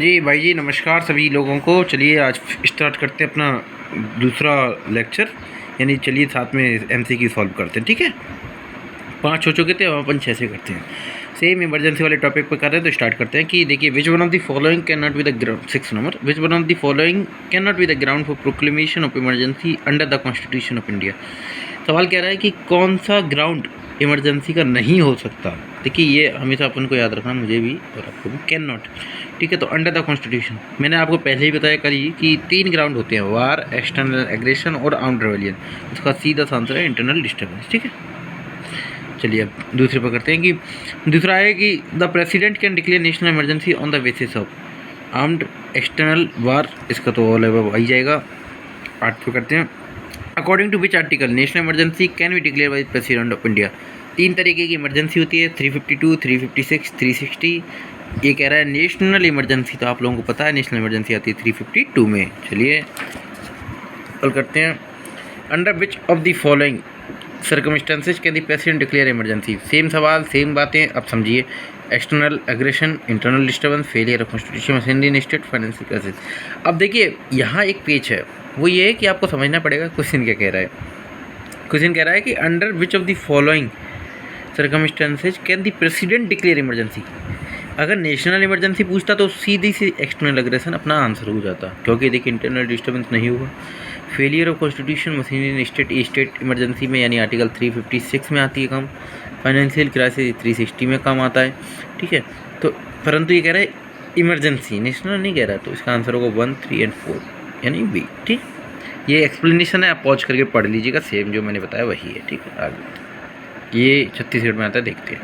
जी भाई जी, नमस्कार सभी लोगों को। चलिए आज स्टार्ट करते हैं अपना दूसरा लेक्चर, यानी चलिए साथ में एमसीक्यू सॉल्व करते हैं। ठीक है, 5 हो चुके थे, अब अपन 6 से करते हैं। सेम इमरजेंसी वाले टॉपिक पर कर रहे हैं, तो स्टार्ट करते हैं कि देखिए, which one of the following can not be the ground, 6 number, which one of the following can not be the ground for proclamation of emergency under the constitution of India. सवाल कह रहा है कि कौन सा ग्राउंड इमरजेंसी का नहीं हो सकता। देखिए, ये हमेशा अपन को याद रखना, मुझे भी और आपको भी, कैन नॉट। ठीक है, तो अंडर द कॉन्स्टिट्यूशन मैंने आपको पहले ही बताया कल ही कि 3 ग्राउंड होते हैं, वार, एक्सटर्नल एग्रेशन और आर्म्ड रिबेलियन। इसका सीधा सा आंसर है इंटरनल डिस्टर्बेंस। ठीक है, चलिए अब दूसरे पर करते हैं कि दूसरा है कि the president can declare national emergency on the basis of armed, external, war. इसका तो ऑल अब आई जाएगा। 8 पे करते हैं, according to which article national emergency can be declare by president of India. 3 तरीके की इमरजेंसी होती है, 352, 356, 360। ये कह रहा है नेशनल इमरजेंसी, तो आप लोगों को पता है नेशनल इमरजेंसी आती है 352 में। चलिए कल करते हैं, under which of the following circumstances can the president declare emergency. Same सवाल सेम बातें, अब समझिए। External aggression, internal disturbance, failure of constitution machinery in state, financial crisis. अब देखिए, यहाँ एक पेज है, वो ये है कि आपको समझना पड़ेगा क्वेश्चन क्या कह रहा है। क्वेश्चन कह रहा है कि under which of the following circumstances can the president declare emergency. अगर नेशनल इमरजेंसी पूछता तो सीधी सी एक्सटर्नल एग्रेशन अपना आंसर हो जाता, क्योंकि देखिए इंटरनल डिस्टर्बेंस नहीं हुआ। Failure of constitution machinery in state emergency में, यानी आर्टिकल 356 में आती है काम। फाइनेंशियल क्राइसिस 360 में काम आता है। ठीक है, तो परंतु ये कह रहा है इमरजेंसी, नेशनल नहीं कह रहा, तो इसका आंसर होगा 1, 3 एंड 4, यानी बी। ठीक, ये एक्सप्लेनेशन है, आप पॉज करके पढ़ लीजिएगा, सेम जो मैंने बताया वही है। ठीक है, आगे ये 36 में आता है, देखते हैं।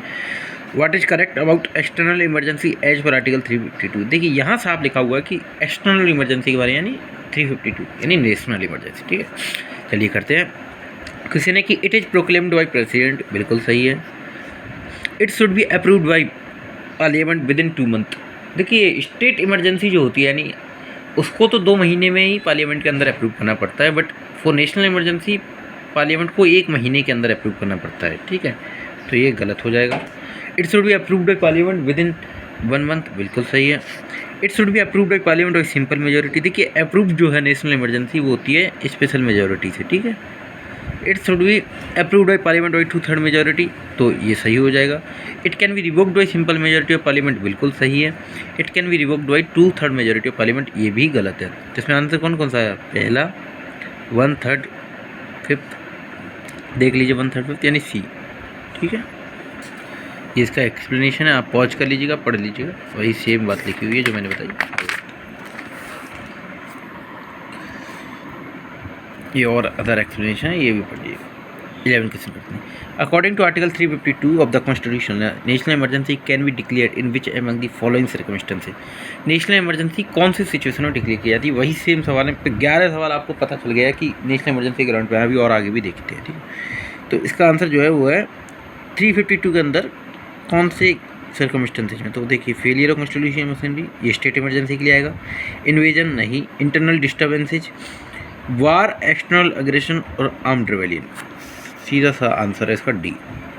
What is correct about external emergency as पर आर्टिकल 352। देखिए, यहाँ साफ लिखा हुआ है कि एक्सटर्नल इमरजेंसी के बारे में, यानी 352 यानी नेशनल इमरजेंसी। ठीक है, चलिए करते हैं। किसी ने कि it is proclaimed by president, बिल्कुल सही है। It should be approved by parliament with in 2 month. देखिए, स्टेट इमरजेंसी जो होती है, यानी उसको तो 2 महीने में ही पार्लियामेंट के अंदर अप्रूव करना पड़ता है, but for national emergency parliament को 1 महीने के अंदर अप्रूव करना पड़ता है। ठीक है, तो ये गलत हो जाएगा। It should be approved by parliament with in 1 month, बिल्कुल सही है। It should be approved by parliament by simple majority. देखिए, अप्रूव जो है नेशनल इमरजेंसी वो होती है स्पेशल मेजोरिटी से। ठीक है, it should be approved by parliament by 2/3 majority, तो ये सही हो जाएगा। It can be revoked by simple majority of parliament, बिल्कुल सही है। It can be revoked by 2/3 majority of parliament, ये भी गलत है। तो इसमें आंसर कौन कौन सा है? पहला, 1/3, 5th, देख लीजिए 1/3, 5th यानी सी। ठीक है, ये इसका एक्सप्लेनेशन है, आप पॉज कर लीजिएगा, पढ़ लीजिएगा, वही सेम बात लिखी हुई है जो मैंने बताई। ये और अदर एक्सप्लेनेशन है, ये भी पढ़िएगा। 11 क्वेश्चन करते हैं। According to article 352 of the constitution, national emergency can be declared in which among the following circumstances. National emergency कौन सी सिचुएशन में डिक्लेयर की जाती है, वही सेम सवाल है। 11 सवाल आपको पता चल गया कि नेशनल इमरजेंसी के ग्राउंड पर अभी और आगे भी देखते हैं। ठीक है, तो इसका आंसर जो है वो है 352 के अंदर कौन से सर्कमस्टेंसेज में। तो देखिए, फेलियर ऑफ कॉन्स्टिट्यूशन मशीनरी, ये स्टेट इमरजेंसी के लिए आएगा। इन्वेजन नहीं, इंटरनल डिस्टर्बेंसेज, वार, एक्सटर्नल एग्रेशन और आर्म्ड रिबेलियन। सीधा सा आंसर है इसका डी।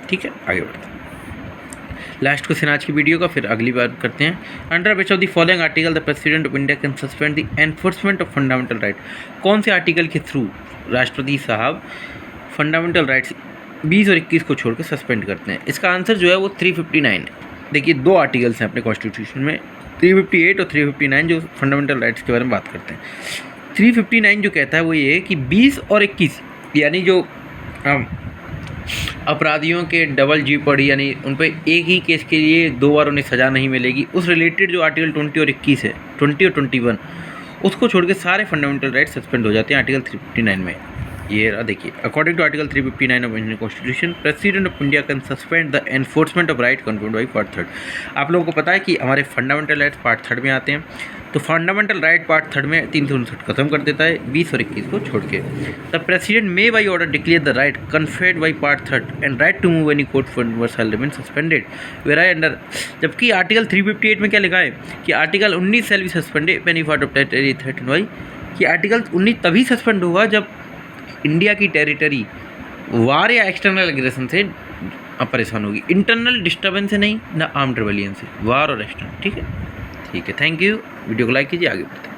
ठीक है, आगे बढ़ते हैं। लास्ट क्वेश्चन आज की वीडियो का, फिर अगली बार करते हैं। Under which of the following article the president of India can suspend the enforcement of fundamental right. कौन से आर्टिकल के थ्रू राष्ट्रपति साहब फंडामेंटल राइट्स 20 और 21 को छोड़कर सस्पेंड करते हैं? इसका आंसर जो है वो 359 है। देखिए, 2 आर्टिकल्स हैं अपने कॉन्स्टिट्यूशन में, 358 और 359, जो फंडामेंटल राइट्स के बारे में बात करते हैं। 359 जो कहता है वो ये है कि 20 और 21, यानी जो अपराधियों के डबल जीओपडी, यानी उन पर एक ही केस के लिए 2 बार उन्हें सज़ा नहीं मिलेगी, उस रिलेटेड जो आर्टिकल 20 और 21 है, 20 और 21, उसको छोड़ के सारे फंडामेंटल राइट्स सस्पेंड हो जाते हैं आर्टिकल 359 में। ये रहा, देखिए, according to article 359 of Indian constitution, president of India can suspend the enforcement of right confirmed by part 3rd। आप लोगों को पता है कि हमारे फंडामेंटल राइट्स पार्ट 3rd में आते हैं, तो फंडामेंटल राइट पार्ट 3rd में 359 खत्म कर देता है 20 और 21 को छोड़ के। The president may by order declare the right conferred by part 3rd and right to move any court for shall remain suspended where I under. जबकि आर्टिकल 358 में क्या लिखा है कि article 19 shall be suspended when if of territory threaten by, कि article 19 तभी suspend होगा जब इंडिया की टेरिटरी वार या एक्सटर्नल एग्रेशन से परेशान होगी, इंटरनल डिस्टर्बेंस से नहीं, ना आर्म्ड रिबेलियन से, वार और एक्सटर्नल। ठीक है, ठीक है, थैंक यू। वीडियो को लाइक कीजिए, आगे बढ़ते हैं।